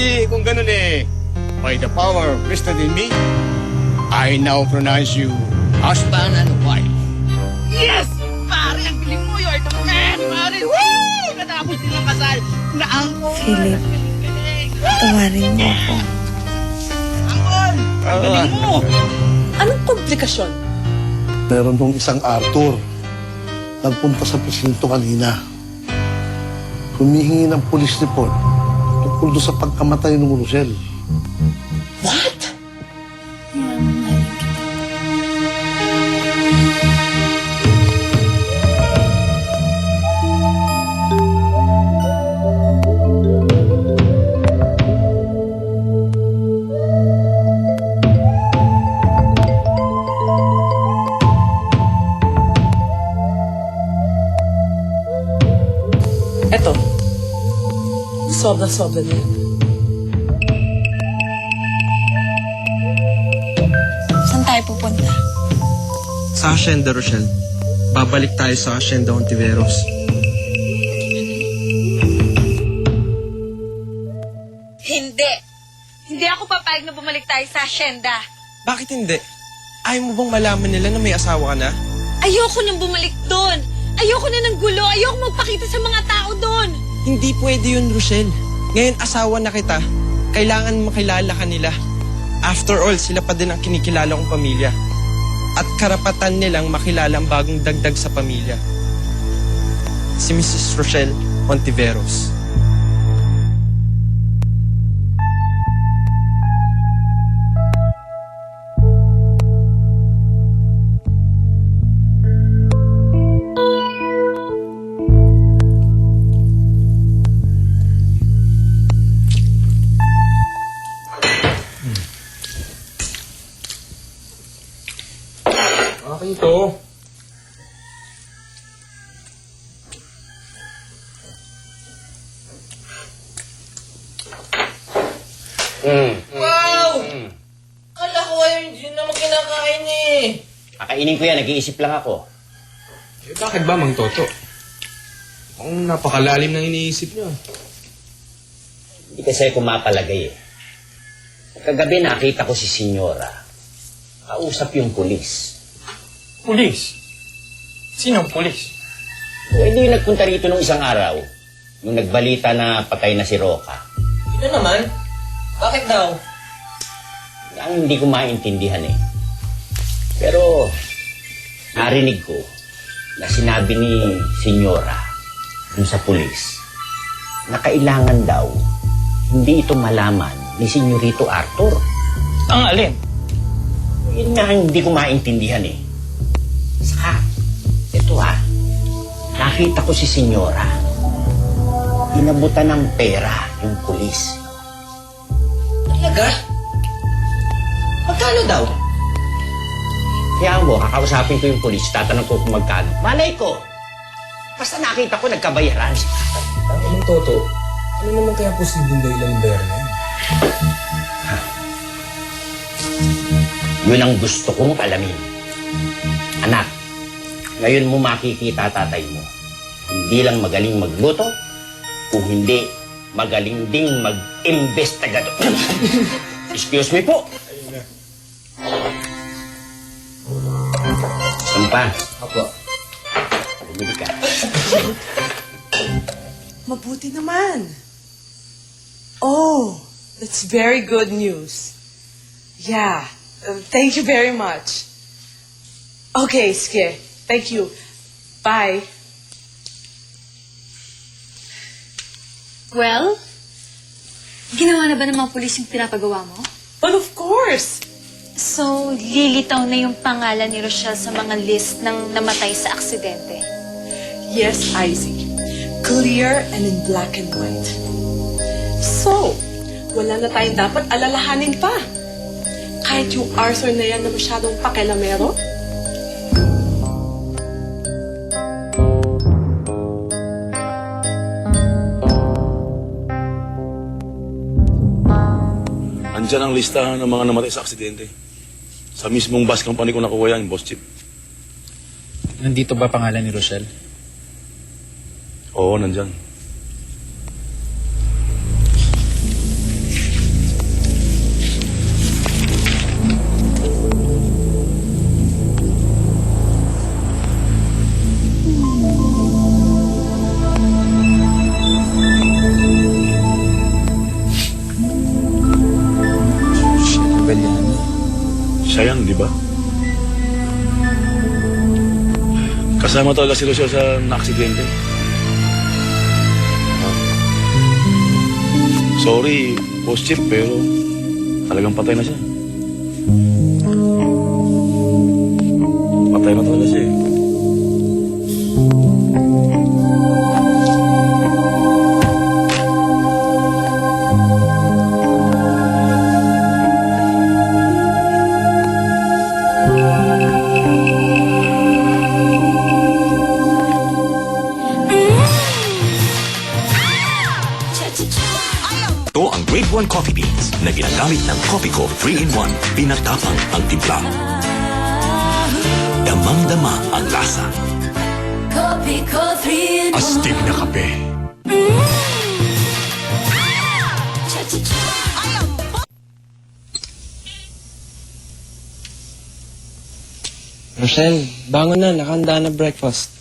di kung ganun by the power vested in me, I now pronounce you husband and wife. Yes! Pare, ang galing mo. You're the man, pare. Woo! Natapos silang kasal. Naangkol. Philip, tawarin mo ako. Angkol! Ang galing mo. Anong komplikasyon? Meron pong isang Arthur. Nagpunta sa presinto kanina. Humihingi ng police report tungkol doon sa pagkamatay ng Rosel. What? Eto. Sobra-sobra na yan. Saan tayo pupunta? Sa Hacienda, Rochelle. Babalik tayo sa Hacienda Ontiveros. Hindi. Hindi ako papayag na bumalik tayo sa asyenda. Bakit hindi? Ayaw mo bang malaman nila na may asawa ka na? Ayoko nang bumalik doon. Ayoko na ng gulo. Ayoko magpakita sa mga tao doon. Hindi pwede yun, Rochelle. Ngayon asawa na kita. Kailangan makilala ka nila. After all, sila pa din ang kinikilala kong pamilya. At karapatan nilang makilala ang bagong dagdag sa pamilya. Si Mrs. Rochelle Ontiveros. Akin to. Wow! Kala ko hindi naman kinakain Kakainin ko yan, nag-iisip lang ako. Eh, bakit ba, Mang Toto? Ang napakalalim ng iniisip niyo. Hindi kasi kumapalagay Kagabi nakita ko si Senyora. Kausap yung pulis. Pulis? Sinong pulis? Hindi nagpunta rito nung isang araw. Nung nagbalita na patay na si Roca. Ito naman? Bakit daw? Ang hindi ko maintindihan Pero, narinig ko na sinabi ni Senyora dun sa pulis na kailangan daw hindi ito malaman ni Senyorito Arthur. Ang alin? Yun nga ang hindi ko maintindihan Saka, ito nakita ko si Senyora. Inabutan ng pera yung pulis. Talaga? Magkano daw? Kaya mo, kakausapin ko yung pulis, tatanong ko kung magkano. Malay ko! Basta nakita ko nagkabayaran. Mang Toto, ano naman kaya posibleng dahilan ng bayaran na yun? Yun ang gusto kong alamin. Anak, ngayon mo makikita tatay mo. Hindi lang magaling magluto, kung hindi, magaling ding mag-investigador. Excuse me po. Sampa. Apo. Bumili ka. Mabuti naman. Oh, that's very good news. Yeah, thank you very much. Okay, Ske. Thank you. Bye. Well, ginawa na ba ng mga pulis yung pinapagawa mo? But of course. So, lilitaw na yung pangalan ni Rochelle sa mga list ng namatay sa aksidente. Yes, Izzy. Clear and in black and white. So, wala na tayong dapat alalahanin pa. Kahit yung Arthur na yan na masyadong pakilamero. Andyan ang listahan ng mga namatay sa aksidente. Sa mismong bus company ko nakuha yan, Boss Chip. Nandito ba pangalan ni Rochelle? Oo, nandyan. Siya yan, di ba? Kasama talaga si Rochelle sa na-aksidente. Sorry, Boss Chief, pero talagang patay na siya. Patay na talaga siya eh. Ito ang Grade 1 Coffee Beans na ginagamit ng Coffee Co 3-in-1. Pinatapang ang timpla. Damang-dama ang lasa. Astig na kape. Rochelle, bangon na. Nakahanda na breakfast.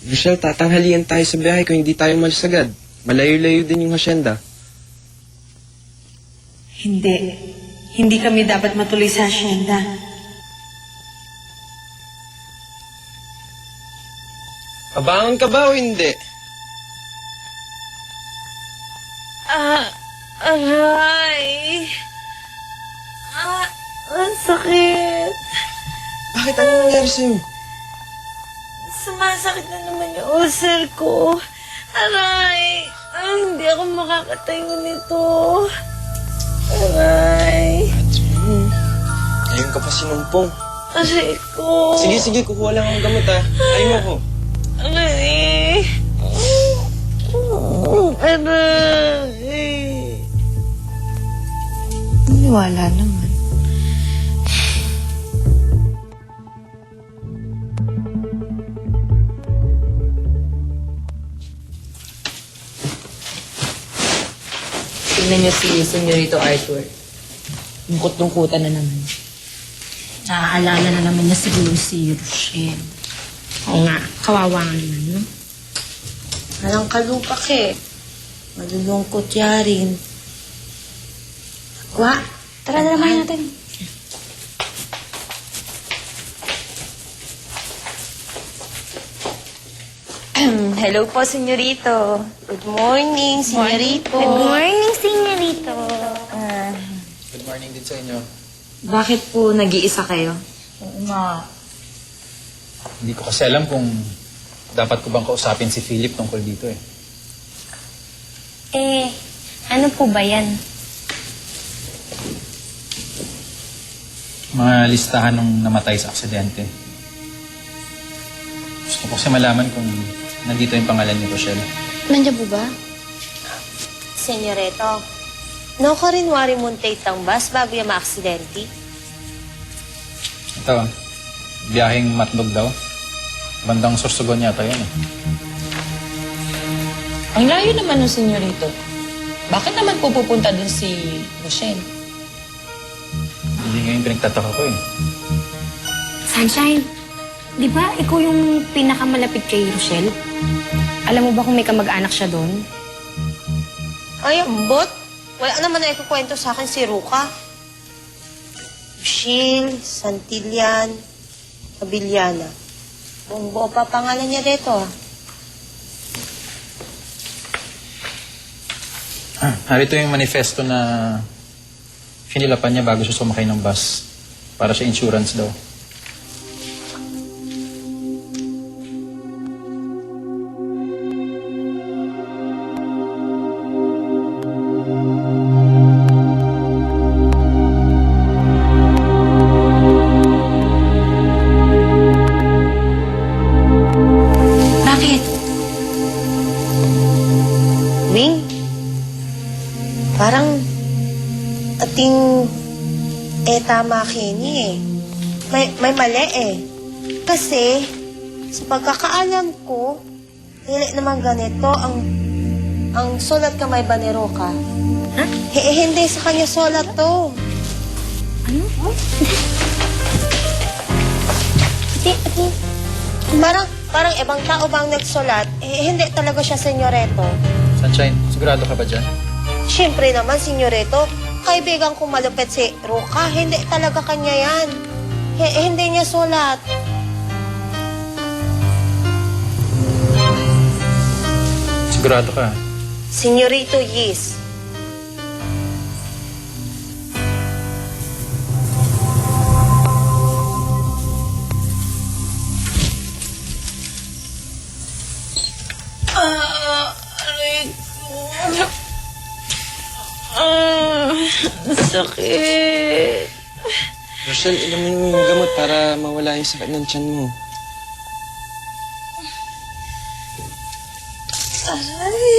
Rochelle, tatanghalian tayo sa biyahe kung hindi tayo malis agad. Malayo-layo din yung hasyenda. Hindi. Hindi kami dapat matuloy sa asyenda. Abangon ka ba o hindi? Aray! Ang sakit. Bakit? Ano nangyari sa'yo? Sumasakit na naman yung ulcer ko. Aray! Hindi ako makakatayo nito. Aray! Ngayon ka pa sinumpong. Aray ko. Sige, kukuha lang ang gamot ha. Ayaw mo ko. Aray! Aray! Wala naman. Tingnan niyo si Senyorito Arthur. Lungkot-lungkutan na naman. Naaalala na naman niya siguro si Rochelle. Oo nga, kawawa nga naman, no? Walang kalupak eh. Malulungkot yarin. Wa, tara na naman natin. Hello po, senyorito. Good morning, senyorito. Good morning, senyorito. Good morning din sa inyo. Bakit po nag-iisa kayo? Oo nga. Hindi ko kasi alam kung dapat ko bang kausapin si Philip tungkol dito eh. Ano po ba yan? Mga listahan ng namatay sa aksidente. Gusto ko kasi malaman kung nandito yung pangalan ni Rochelle. Nandiyan po ba? Senyorito, no ko rin wari muntate ang bus bago yung maaksidente. Ito, biyaheng Matnog daw. Bandang Sorsogon yata yun eh. Ang layo naman ng senyorito. Bakit naman po pupunta dun si Rochelle? Hindi nga yung pinagtataka ko eh. Sunshine, di ba ikaw yung pinakamalapit kay Rochelle? Alam mo ba kung may kamag-anak siya doon? Ay, ambot. Wala naman na ikukwento sa akin si Ruka. Rochelle, Santillan, Abiliana. Buong-buo pa pangalan niya dito ah. Narito yung manifesto na finilapan niya bago siya sumakay ng bus para sa insurance daw. Bakit? Wing? Parang ating tama kini eh. May mali eh. Kasi sa pagkakaalam ko, hindi naman ganito ang sulat kamay banero ka. Huh? Hindi sa kanya sulat to. Ano? Parang ibang tao bang nagsulat? Hindi talaga siya senyoreto. Sunshine, sigurado ka ba dyan? Siyempre naman, Senyorito, kaibigan kong malupit si Ruka. Hindi talaga kanya yan. Hindi niya sulat. Sigurado ka. Senyorito, yes. Sakit. Rochelle, ilamin mo yung gamot para mawala yung sakit ng tiyan mo. Aray.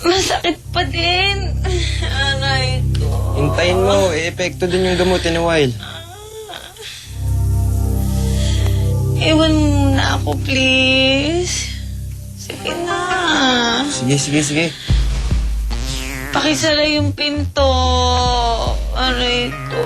Masakit pa din. Aray ko. Hintayin mo, epekto din yung gamot in a while. Iwan mo muna ako, please. Sige na. Sige. Pakisara yung pinto. Aray ko.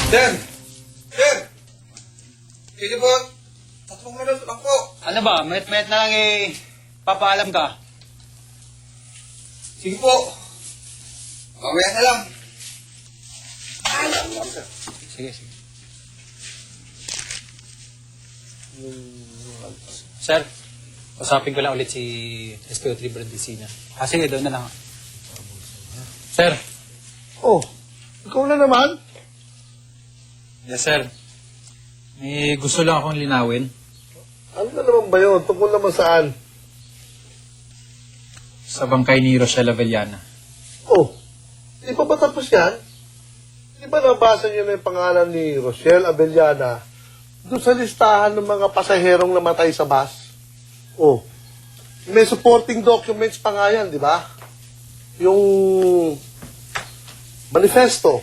Sir! Sige po. 3 minuto lang po. Ano ba? Met-met na lang papaalam ka. Sige po. Mamaya na lang. Sige. Sir, usapin ko lang ulit si SPO3 Brandicina. Sige, doon na lang. Sir. Oh, ikaw na naman? Yes, sir. May gusto lang akong linawin. Ano na naman ba yun? Tungkol naman saan? Sa bangkay ni Rochelle Avellana. Oh, di pa ba tapos yan? Di ba nabasa niyo na yung pangalan ni Rochelle Avellana doon sa listahan ng mga pasaherong namatay sa bus? Oh, may supporting documents pa nga yan, di ba? Yung manifesto.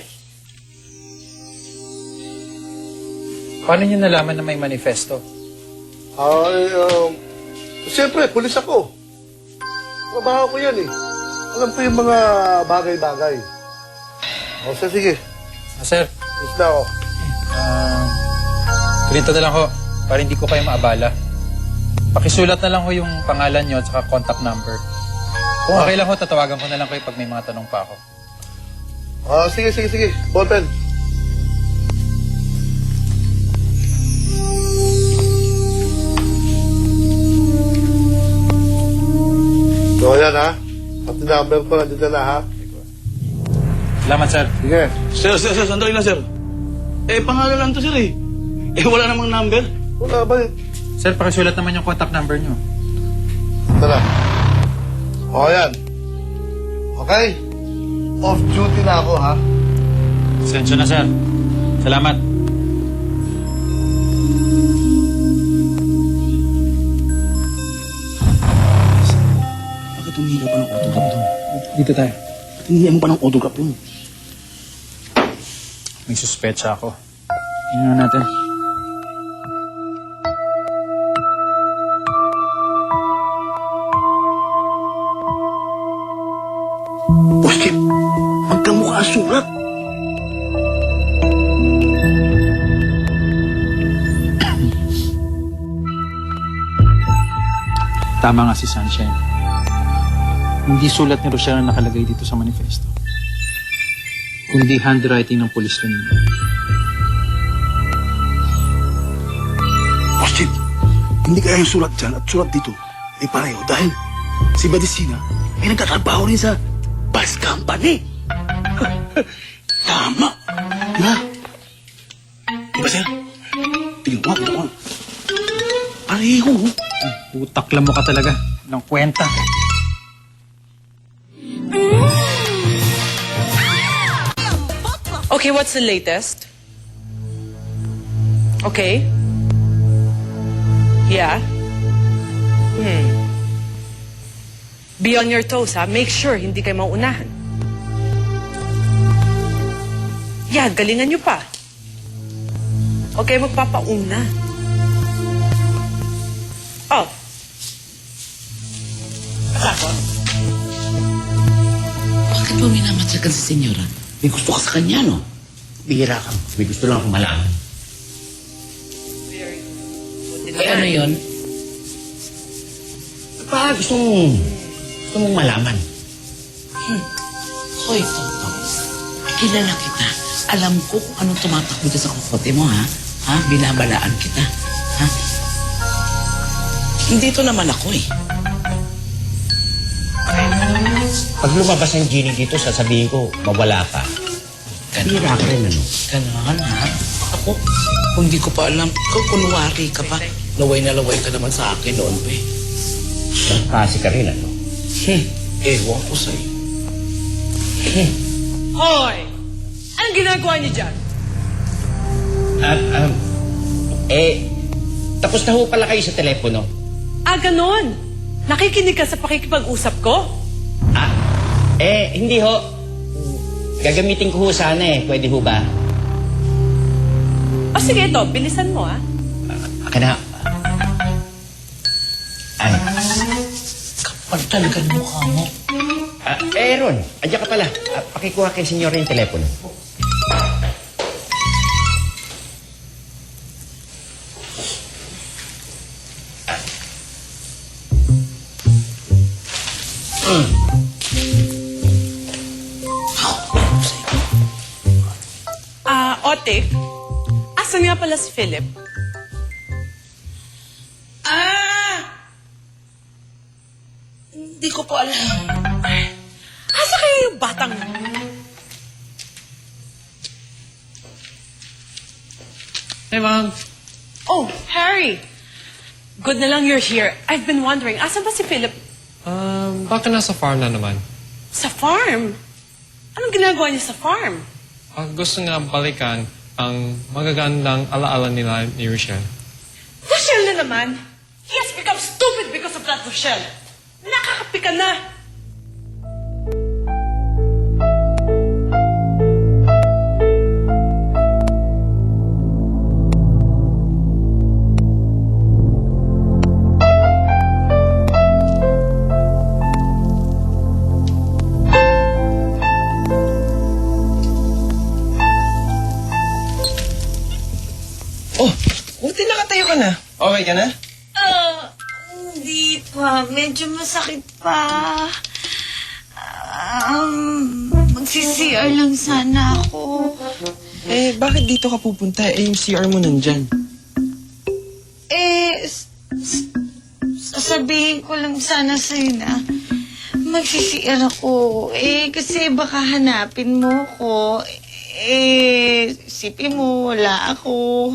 Paano niyo nalaman na may manifesto? Siyempre, pulis ako. Trabaho ko yan eh. Alam ko yung mga bagay-bagay. O, sige. Sir. Yes na ako. Ganito na lang ho, para hindi ko kayo maabala. Pakisulat na lang ho yung pangalan nyo at saka contact number. Kung okay lang ho, tatawagan ko na lang kayo pag may mga tanong pa ako. Sige. Ballpen. So, yan ha. Pati number ko nandito na ha. Salamat, sir. Sige. Sir, sandali lang, sir. Pangalan lang to, sir eh. Wala namang number. Wala ba eh? Sir, pakisulat naman yung contact number nyo. Tara. O, yan. Okay? Off duty na ako ha. Sensya na, sir. Salamat. Bakit humihingi pa ng autograph doon? Dito tayo. Humihingi mo pa ng autograph doon? May suspecha ako. Tingnan natin. Bakit? Magkamukha surat. Tama nga si Sunshine. Hindi sulat ni Rochelle ang nakalagay dito sa manifesto. Kundi handwriting ng pulis kanina. Bakit? Hindi kaya yung surat dyan at surat dito ay pareho dahil si Badicina ay nagtatrabaho rin sa bus company. Tama. Diba? Diba, sir? Tingnan mo. Pareho. Utaklam mo ka talaga ng kwenta. Okay, what's the latest? Okay. Yeah? Be on your toes, ha? Make sure hindi kayo maunahan. Yeah, galingan nyo pa. Huwag kayo magpapauna. Oh. Bakit mo minamatsagan si senyora? May gusto ka sa kanya, no? Bihira ka. May gusto lang akong malaman. Eh, ano yun? Gusto mong malaman. Hoy, Toto. Kilala kita. Alam ko kung anong tumatakbo dyan sa kukote mo, ha? Ha? Binabalaan kita. Ha? Hindi ito naman ako, eh. Pag lumabas ang genie dito, sasabihin ko, mawala ka. Bihira ka rin, ano? Ganon, ha? Ako, kung di ko pa alam, ikaw kunwari ka pa. Laway na laway ka naman sa akin noon, pe. Kasi ka rin, ano? Ewan ko sa'yo. Hoy! Anong ginagawa niyo dyan? Tapos na ho pala kayo sa telepono. Ganon. Nakikinig ka sa pakikipag-usap ko? Hindi ho. Gagamitin ko ho sana eh. Pwede ho ba? O sige, ito. Bilisan mo, ha? Aka na. Ay. Kapag talagang mukha mo. Ron, andyan ka pala. Pakikuha kay senyora yung telepono. Ote, asan nga pala si Philip? Hindi ko po alam. Asa kaya yung batang? Hey, Mom. Oh, Harry. Good na lang you're here. I've been wondering, asan ba si Philip? Baka nasa farm na naman. Sa farm? Anong ginagawa niya sa farm? Gusto nga balikan ang magagandang alaala nila ni Rochelle. Rochelle na naman? He has become stupid because of that Rochelle. Nakakapi ka na. Buti nakatayo ka na. Okay ka na? Hindi pa. Medyo masakit pa. Magsi-CR lang sana ako. Bakit dito ka pupunta? Yung CR mo nandyan. Sasabihin ko lang sana sa'yo na magsi-CR ako. Kasi baka hanapin mo ko. Sipin mo, wala ako.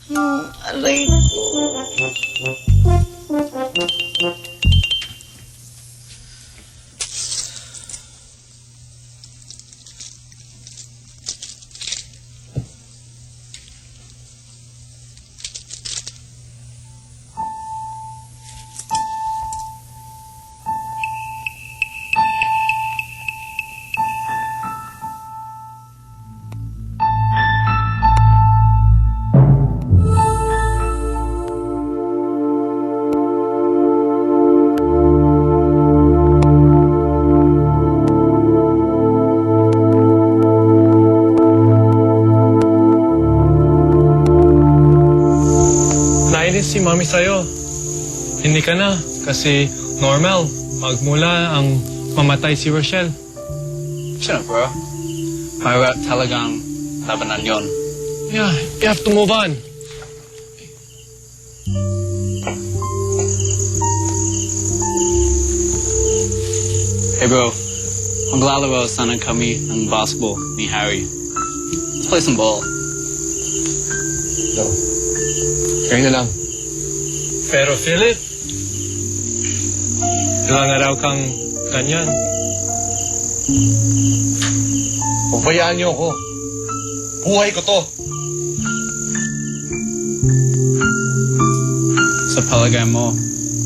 Aray ko. Si Mami sa'yo. Hindi ka na kasi normal. Magmula ang mamatay si Rochelle. Sure, bro. May talagang labanan yon. Yeah, you have to move on. Hey, bro. Maglalaro sana kami ng basketball ni Harry. Let's play some ball. No. Kayo na lang. Pero Philip, ilang araw kang ganyan. Pabayaan niyo ako. Buhay ko to. sa palagay mo,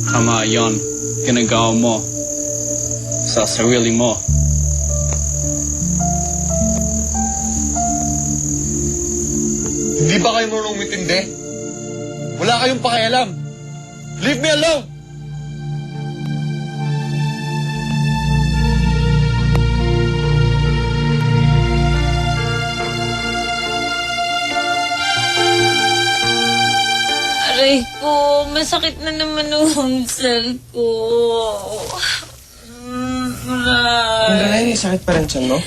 tama yon, ginagawa mo sa sarili mo. Hindi ba kayo marunong umintindi? Wala kayong pakialam. Leave me alone! Aray ko, masakit na naman ang humsal ko. Hanggang ngayon, sakit pa rin siya, no?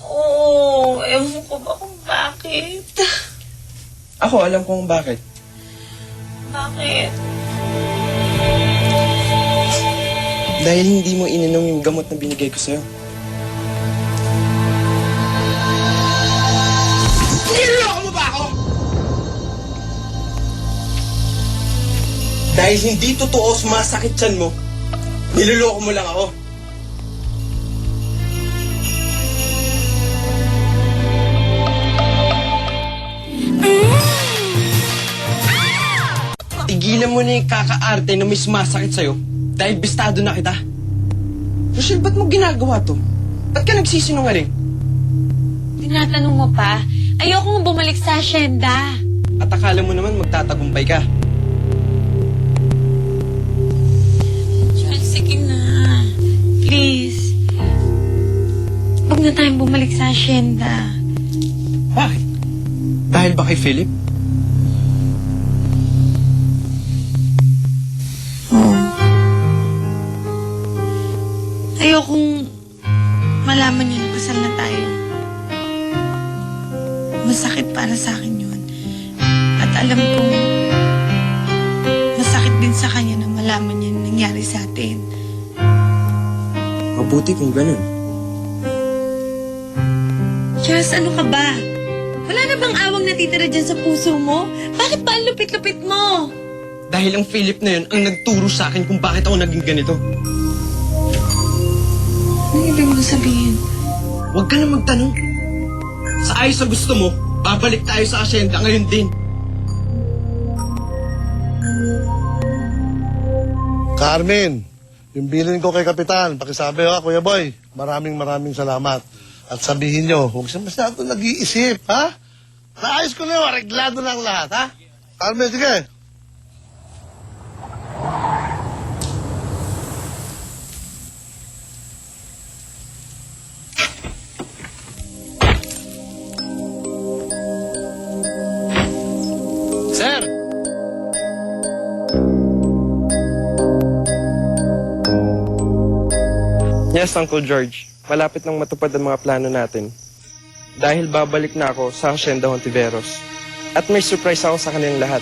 Oo, ewan ko ba kung bakit. Ako, alam kung bakit. Bakit? Dahil hindi mo ininom yung gamot na binigay ko sa'yo. Niloloko mo ba ako? Dahil hindi totoo sumasakit tiyan mo, niloloko mo lang ako. Tigilan mo na yung kakaarte na may sumasakit sa'yo dahil bistado na kita. Rochelle, ba't mo ginagawa to? Ba't ka nagsisinungaling? Tinatanong mo pa? Ayokong bumalik sa asyenda. At akala mo naman magtatagumpay ka. John, sige na. Please. Huwag na tayong bumalik sa asyenda. Bakit? Dahil ba kay Philip? Ayokong malaman niya na kasal na tayo. Masakit para sa akin yun. At alam kong masakit din sa kanya na malaman niya na nangyari sa atin. Mabuti kung ganun. Jess, ano ka ba? Wala na bang awang natitira dyan sa puso mo? Bakit pa ang lupit-lupit mo? Dahil ang Philip na yun ang nagturo sa akin kung bakit ako naging ganito. Ano ibig mo sabihin? Huwag ka na magtanong. Sa ayos sa gusto mo, babalik tayo sa asyenda ngayon din. Carmen, yung bilin ko kay Kapitan, pakisabi ha, Kuya Boy. Maraming salamat. At sabihin nyo, huwag siya masyado nag-iisip, ha? Naayos ko na yun, areglado na ang lahat, ha? Carmen, sige. Sir! Yes, Uncle George. Malapit nang matupad ang mga plano natin. Dahil babalik na ako sa Hacienda Hontiveros. At may surprise ako sa kanilang lahat.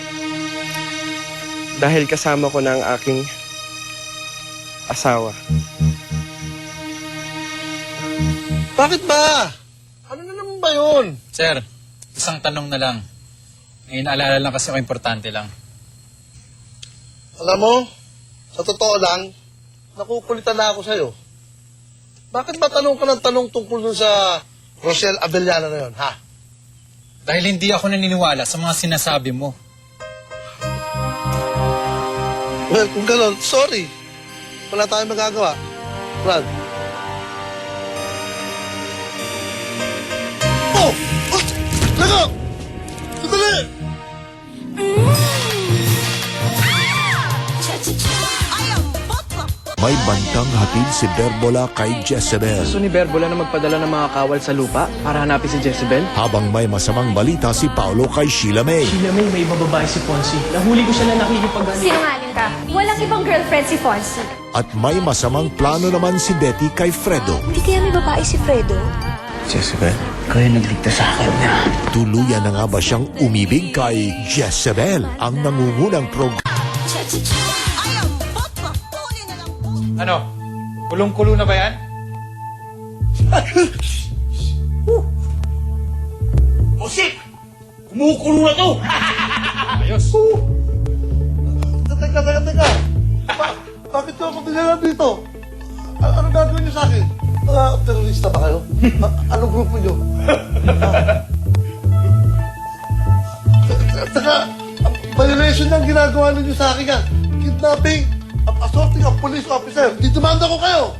Dahil kasama ko na ang aking asawa. Bakit ba? Ano na naman ba yun? Sir, isang tanong na lang. Ngayon naalala lang kasi ako importante lang. Alam mo, sa totoo lang, nakukulitan na ako sa'yo. Bakit ba tanong ka ng tanong tungkol dun sa Rochelle Abellana na yun, ha? Dahil hindi ako naniniwala sa mga sinasabi mo. Well, kung gano'n, sorry. Wala tayong magagawa. Brad. Oh! Oh! Lago! Sandali! May bantang hatid si Berbola kay Jezebel. Gusto ni Berbola na magpadala ng mga kawal sa lupa para hanapin si Jezebel? Habang may masamang balita si Paolo kay Sheila May. Sheila May, may ibang babae si Fonzie. Nahuli ko siya na nakikipag-ano. Sinungaling ka. Walang ibang girlfriend si Fonzie. At may masamang plano naman si Betty kay Fredo. Hindi kaya may babae si Fredo? Jezebel, kaya nagligtas sa akin na. Tuluyan na nga ba siyang umibig kay Jezebel, ang nangungunang program? Ano? Kulong-kulo na ba yan? Musik! Kumukulo na to! Ayos! Teka. Bakit ko ako dinala dito? Ano gagawin niyo sa akin? Mga terorista ba kayo? Anong grupo niyo? Teka, Violation ng ginagawa ninyo sa akin yan. Kidnapping at assaulting a police officer. Ditumanda ko kayo.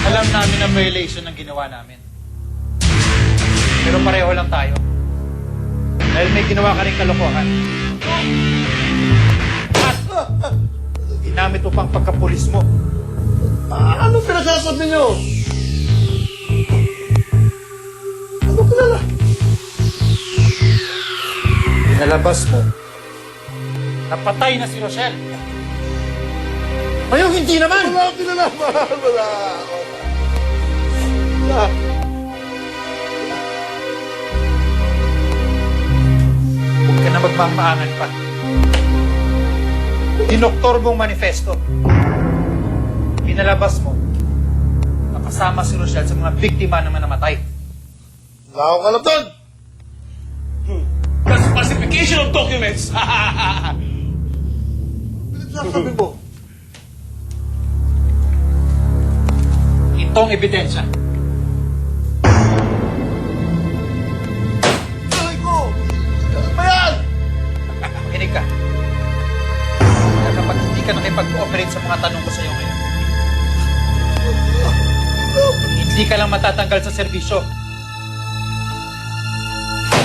Alam namin ang violation ng ginawa namin. Pero pareho lang tayo. Dahil may ginawa ka rin kalokohan. At ginamit mo pang pagkapulis mo. Ano pinagsasabi nyo? Ano kilala? Pinalabas mo. Napatay na si Rochelle. Ngayon, hindi naman! Wala akong kinalaman. Wala. Huwag ka na magmamaangan pa. Dinoktor mong manifesto. Pinalabas mo. Nakasama si Rochelle sa mga biktima na namatay. Wala akong alam doon. That's falsification of documents. Pinagsasabi mo. Itong ebidensya. Aray ko! Ano ba yan? Makinig ka. Dahil kapag hindi ka nakipag-cooperate sa mga tanong ko sa iyo ngayon, hindi ka lang matatanggal sa serbisyo.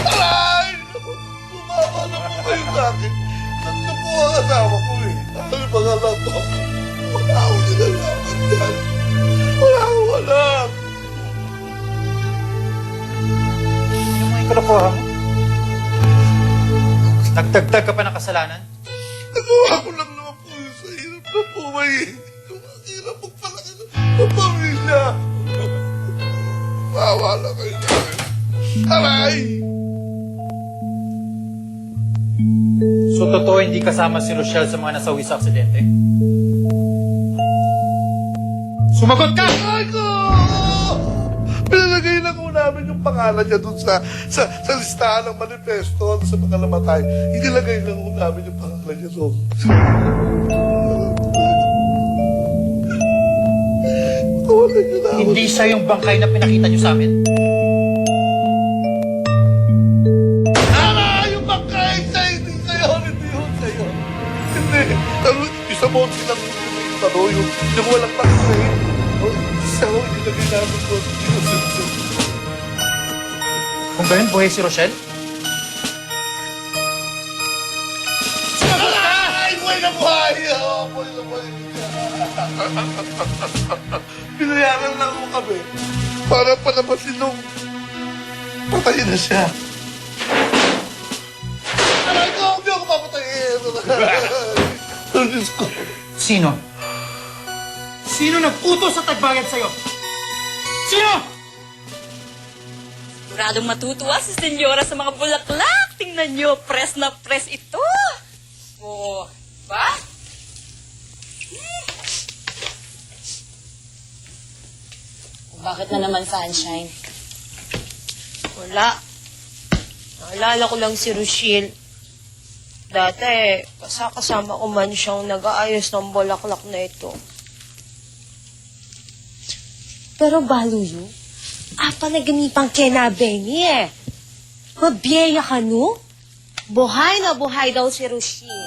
Aray! Bumawa na po kayo sa akin. Tatlo po ang asawa ko eh. Ano ba nga lang to? Wala akong kinalaman dyan. Wala akong alam. Yung mga kalokohan mo, nagdagdag ka pa ng kasalanan. Nagawa ko lang naman po yun sa hirap na buhay. Ang hirap magpalaki ng pamilya. Mawala kayo sa akin. Aray! So, totoo hindi kasama si Rochelle sa mga nasawi sa aksidente? Sumagot ka! Ay ko! Pinalagay na ko namin yung pangalan niya dun sa listahan ng manifesto sa mga namatay. Inilagay lang ko namin yung pangalan niya doon. Hindi siya yung bangkay na pinakita niyo sa amin? Yung bangkay sa'yo! Hindi sa'yo! Hindi yun sa'yo! Hindi! Isa mo ang sinang yung walang pakisay. Isa mo, inilagay namin doon. Kung ba yun, buhay si Rochelle? Ay! Buhay na buhay! Oo, buhay na buhay. Binayaran lang mo kami para palabasin nung patayin na siya. Aray ko! Hindi ako papatayin! Ang Diyos ko! Sino? Sino nag-utos sa tagbayad sa'yo? Sino? Siguradong matutuwa si Senyora sa mga bulaklak. Tingnan nyo, press na press ito. Oh, ba? Bakit na naman, Sunshine? Wala. Naalala ko lang si Rochelle. Dati, kasama ko man siyang nag-aayos ng bulaklak na ito. Pero baluyo, apa naganipang kenabengi eh. Mabiyaya ka no? Buhay na buhay daw si Rochelle.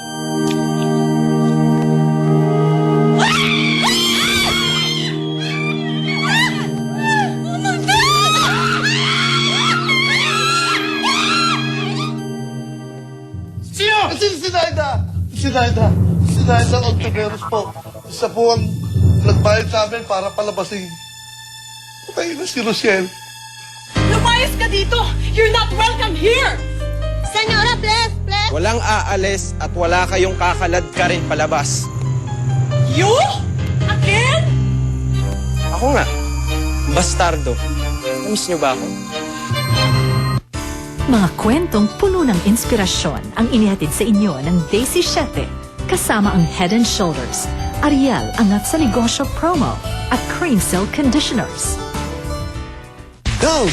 Si Naida Ontiveros po. Isa po ang nagbayad sa amin para palabasin. Patay na si Rochelle. Lumayas ka dito! You're not welcome here! Senyora, please! Walang aalis at wala kayong kakalad ka rin palabas. You? Again? Ako nga, bastardo. Namiss niyo ba ako? Mga kwentong puno ng inspirasyon ang inihatid sa inyo ng Daisy 7 kasama ang Head and Shoulders, Ariel Angat sa Negosyo Promo at Cream Silk Conditioners. Go,